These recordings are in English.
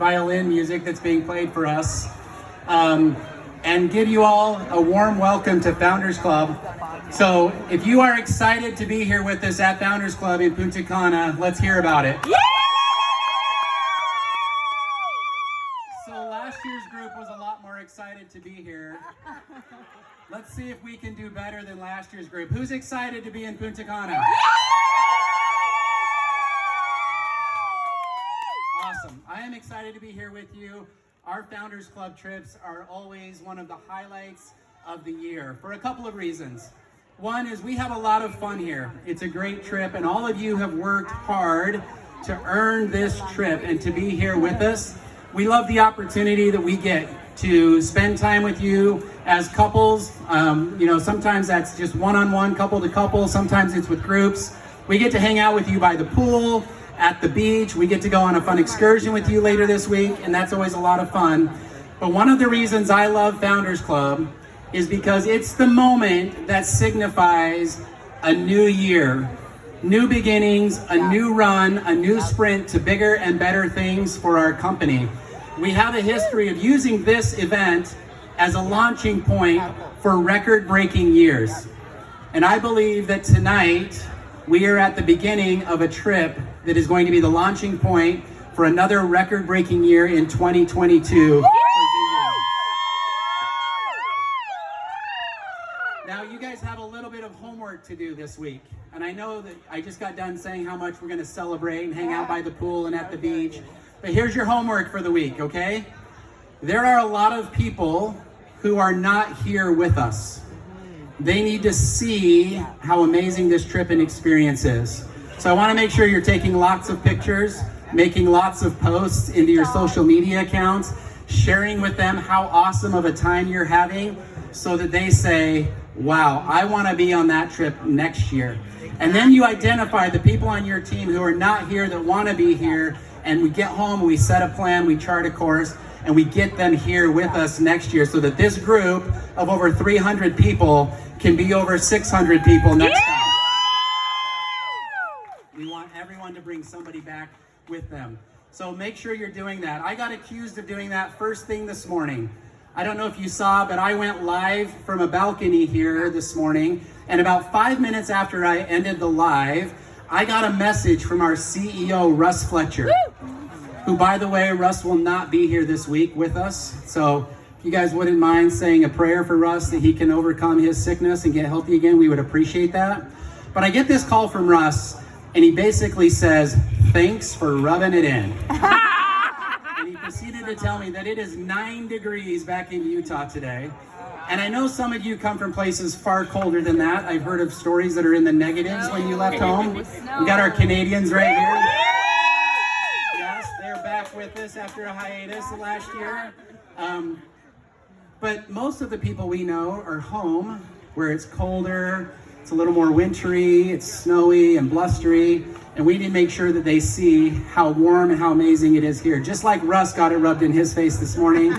violin music that's being played for us, and give you all a warm welcome to Founders Club. So if you are excited to be here with us at Founders Club in Punta Cana, let's hear about it. So last year's group was a lot more excited to be here. Let's see if we can do better than last year's group. Who's excited to be in Punta Cana? Awesome. I am excited to be here with you. Our Founders Club trips are always one of the highlights of the year for a couple of reasons. One is we have a lot of fun here. It's a great trip, and all of you have worked hard to earn this trip and to be here with us. We love the opportunity that we get to spend time with you as couples. Sometimes that's just one-on-one, couple to couple. Sometimes it's with groups. We get to hang out with you by the pool, at the beach. We get to go on a fun excursion with you later this week, and that's always a lot of fun. But one of the reasons I love Founders Club is because it's the moment that signifies a new year, new beginnings, a new run, a new sprint to bigger and better things for our company. We have a history of using this event as a launching point for record-breaking years. And I believe that tonight we are at the beginning of a trip that is going to be the launching point for another record-breaking year in 2022. Now, you guys have a little bit of homework to do this week. And I know that I just got done saying how much we're going to celebrate and hang out by the pool and at the beach. But here's your homework for the week, okay? There are a lot of people who are not here with us. They need to see how amazing this trip and experience is. So I want to make sure you're taking lots of pictures, making lots of posts into your social media accounts, sharing with them how awesome of a time you're having so that they say, wow, I want to be on that trip next year. And then you identify the people on your team who are not here that want to be here, and we get home, we set a plan, we chart a course, and we get them here with us next year so that this group of over 300 people can be over 600 people next time. We want everyone to bring somebody back with them. So make sure you're doing that. I got accused of doing that first thing this morning. I don't know if you saw, but I went live from a balcony here this morning, and about 5 minutes after I ended the live, I got a message from our CEO, Russ Fletcher, who, by the way, Russ will not be here this week with us. So if you guys wouldn't mind saying a prayer for Russ that he can overcome his sickness and get healthy again, we would appreciate that. But I get this call from Russ, and he basically says, thanks for rubbing it in. And he proceeded to tell me that it is 9 degrees back in Utah today. And I know some of you come from places far colder than that. I've heard of stories that are in the negatives when you left home. We got our Canadians right here. Yes, they're back with us after a hiatus last year. But most of the people we know are home where it's colder, it's a little more wintry, it's snowy and blustery, and we need to make sure that they see how warm and how amazing it is here. Just like Russ got it rubbed in his face this morning,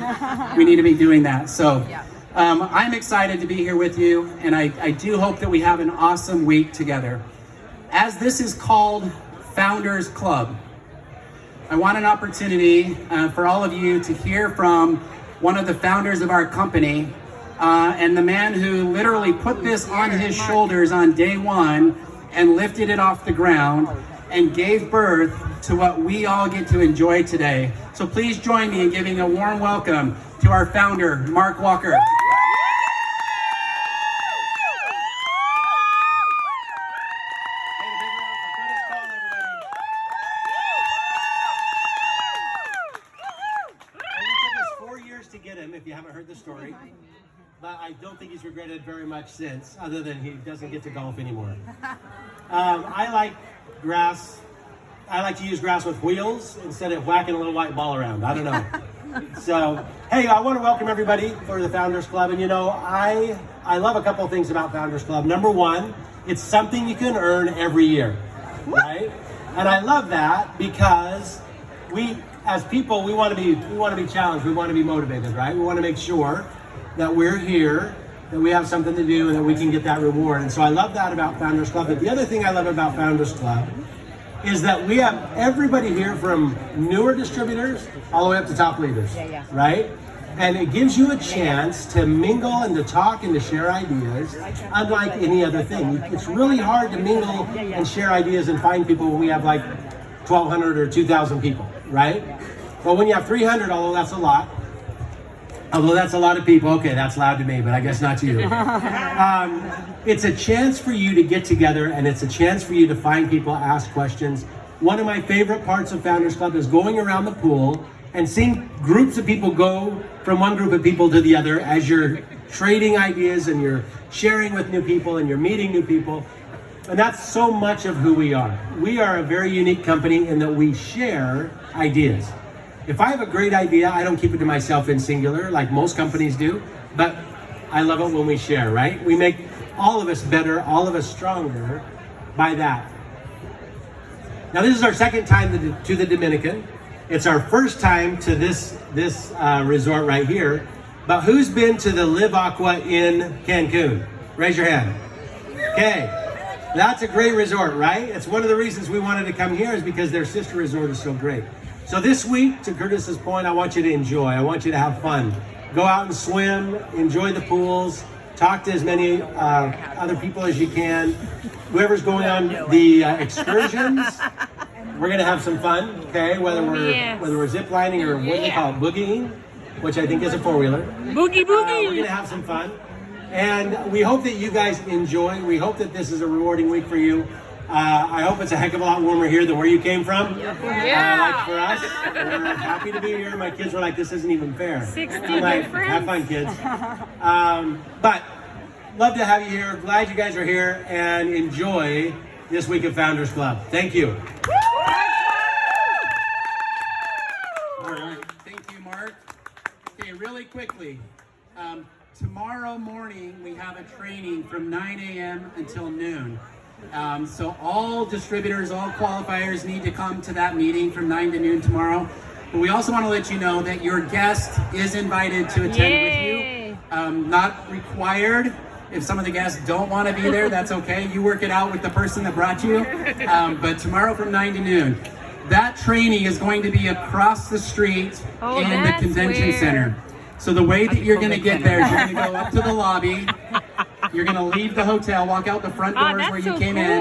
we need to be doing that. So I'm excited to be here with you, and I do hope that we have an awesome week together. As this is called Founders Club, I want an opportunity for all of you to hear from one of the founders of our company, and the man who literally put this on his shoulders on day one and lifted it off the ground and gave birth to what we all get to enjoy today. So please join me in giving a warm welcome to our founder, Mark Walker. To get him, if you haven't heard the story, but I don't think he's regretted very much since, other than he doesn't get to golf anymore. I like grass. I like to use grass with wheels instead of whacking a little white ball around. I don't know. So, hey, I want to welcome everybody for the Founders Club. And you know, I love a couple of things about Founders Club. Number one, it's something you can earn every year, right? And I love that because as people, we want to be challenged. We want to be motivated, right? We want to make sure that we're here, that we have something to do, and that we can get that reward. And so I love that about Founders Club. But the other thing I love about Founders Club is that we have everybody here from newer distributors all the way up to top leaders, right? And it gives you a chance to mingle and to talk and to share ideas, unlike any other thing. It's really hard to mingle and share ideas and find people when we have like 1,200 or 2,000 people, right? But when you have 300, although that's a lot of people, okay, that's loud to me, but I guess not to you. It's a chance for you to get together, and it's a chance for you to find people, ask questions. One of my favorite parts of Founders Club is going around the pool and seeing groups of people go from one group of people to the other as you're trading ideas and you're sharing with new people and you're meeting new people. And that's so much of who we are. We are a very unique company in that we share ideas. If I have a great idea, I don't keep it to myself in singular like most companies do, but I love it when we share, right? We make all of us better, all of us stronger by that. Now this is our second time to the Dominican. It's our first time to this resort right here. But who's been to the Live Aqua in Cancun? Raise your hand. Okay, that's a great resort, right? It's one of the reasons we wanted to come here is because their sister resort is so great. So this week, to Curtis's point, I want you to enjoy. I want you to have fun. Go out and swim, enjoy the pools, talk to as many other people as you can. Whoever's going on the excursions, we're gonna have some fun, okay? Whether we're zip lining or what do they call it, boogieing, which I think is a four-wheeler. Boogie boogie. We're gonna have some fun, and we hope that you guys enjoy. We hope that this is a rewarding week for you. I hope it's a heck of a lot warmer here than where you came from. Like for us, we're happy to be here. My kids were like, "This isn't even fair." 60 I'm like, difference. have fun, kids. But love to have you here. Glad you guys are here, and enjoy this week of Founders Club. Thank you. All right, thank you, Mark. Okay, really quickly. Tomorrow morning, we have a training from 9 a.m. until noon. So all distributors, all qualifiers need to come to that meeting from 9 to noon tomorrow. But we also want to let you know that your guest is invited to attend with you. Not required. If some of the guests don't want to be there, that's okay. You work it out with the person that brought you. But tomorrow from 9 to noon. That training is going to be across the street in the convention center. So the way that you're going to get there is you're going to go up to the lobby. You're going to leave the hotel, walk out the front doors where you came in,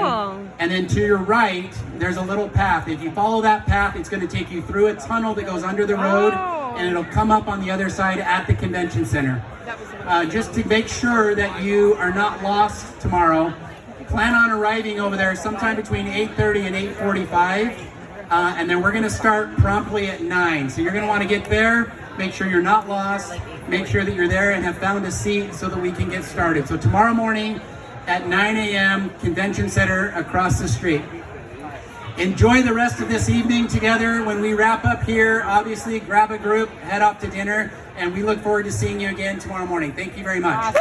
and then to your right, there's a little path. If you follow that path, it's going to take you through a tunnel that goes under the road, and it'll come up on the other side at the convention center. Just to make sure that you are not lost tomorrow, plan on arriving over there sometime between 8:30 and 8:45, and then we're going to start promptly at 9. So you're going to want to get there, make sure you're not lost, make sure that you're there and have found a seat so that we can get started. So tomorrow morning at 9 a.m., Convention Center across the street. Enjoy the rest of this evening together. When we wrap up here, obviously grab a group, head up to dinner, and we look forward to seeing you again tomorrow morning. Thank you very much.